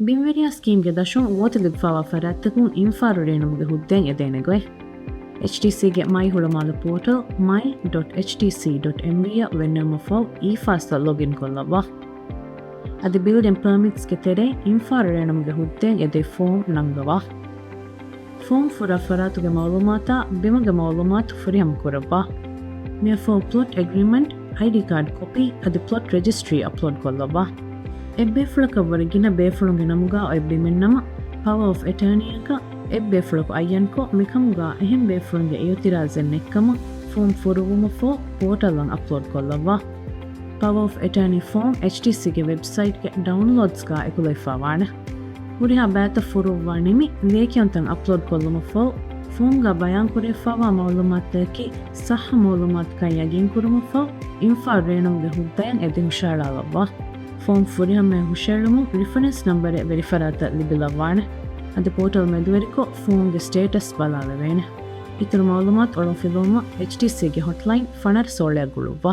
ಬಿಮ್ವೆರಿಯಾ ಸ್ಕೀಮ್ಗೆ ದಶಂ ಓತಲಿಗ್ಫಾವ ಫರಾತ್ತಕುಂ ಇನ್ಫಾರು ರೇಣುಮ್ಗೆ ಹುದ್ದೆಂ ಎದೇನೆಗೊಯ್ HTCಗೆ ಮೈ ಹುಳಮಾಲು portal my.htc.mb ವೆನ್ನಮಫೌ ಇಫಾಸ್ತ login ಕೊಲ್ಲವಾ ಅದಿ building ಪರ್ಮಿಟ್ಸ್ಗೆ ತೆರೆ ಇನ್ಫಾರು ರೇಣುಮ್ಗೆ ಹುದ್ದೆಂ ಎದೆ ಫಾರ್ಮ್ ನಂಗವಾ ಫಾರ್ಮ್ ಫುರ ಫರಾತುಗೆ ಮಾಲೂಮಾತ ಬಿಮಗೆ ಮಾಲೂಮಾತು ಫುರಿಹಮ್ ಕುರವಾ ಮೇಫೌ plot agreement ID card copy ಅದಿ ಪ್ಲಾಟ್ ರಿಜಿಸ್ಟ್ರಿ ಅಪ್ಲೋಡ್ ಕೊಲ್ಲವಾ ಎಬ್ಬೇಫುಳಕವರಿಗಿನ ಬೇಫುಳುಗೆ ನಮುಗ ಎಬ್ಬಿಮೆನ್ನಮ ಪವರ್ ಆಫ್ ಅಟಾರ್ನಿಯಕ ಎಬ್ಬೇಫುಳಕು ಅಯ್ಯನ್ಕೊ ಮಿಕಮುಗ ಎಹೆಂ ಬೇಫುಳುಗೆ ಇಯುತಿರಾಜೆನ್ ನೆಕ್ಕಮ ಫಾರ್ಮ್ ಫುರುವುಮ ಫೋ ಪೋರ್ಟಲ್ವನ್ ಅಪ್ಲೋಡ್ ಕೊಲ್ಲವಾ ಪವರ್ ಆಫ್ ಅಟಾರ್ನಿ ಫಾರ್ಮ್ HTCಗೆ ವೆಬ್ಸೈಟ್ಗೆ ಡೌನ್ಲೋಡ್ಸ್ಗಾ ಎಕುಲೈಫಾವಾಣೆ ಹುರಿಹಾ ಬ್ಯಾತ ಫುರುವ್ವಾ ನಿಮಿ ಲೇಕಿಯೊಂತನ್ ಅಪ್ಲೋಡ್ ಕೊಲ್ಲುಮ ಫೋ ಫಾರ್ಮ್ಗಾ ಬಯಾನ್ ಕುರಿಫಾವಾ ಮೌಲುಮಾತ್ತಕಿ ಸಹ ಮೌಲುಮಾತ್ ಕೈ ಯಗಿನ್ ಕುರುಮ ಫೋ ಇನ್ಫಾ ರೇಣುಮ್ಗೆ ಹುದ್ದೆಯನ್ ಎದೆ ಹುಷಾಳಾಲವ್ವಾ ಫಾರ್ಮ್ ಫುರಿಹಮ್ಮೆ ಹುಷೇಳುಮು ರಿಫರೆನ್ಸ್ ನಂಬರೆ ವೆರಿಫರಾತ ಲಿಬಿಲವಾಣೆ ಅದು ಪೋರ್ಟಲ್ ಮೆದುವೆರಿಕೊ ಫಾರ್ಮ್ಗೆ ಸ್ಟೇಟಸ್ ಬಲಾಲವೇಣೆ ಇತರ ಮಾಲೂಮಾತ್ ಒಳಫಿಲೋಮ HTCಗೆ ಹಾಟ್ಲೈನ್ ಫಣರ್ ಸೋಳ್ಯಾಗುಳುವ್ವಾ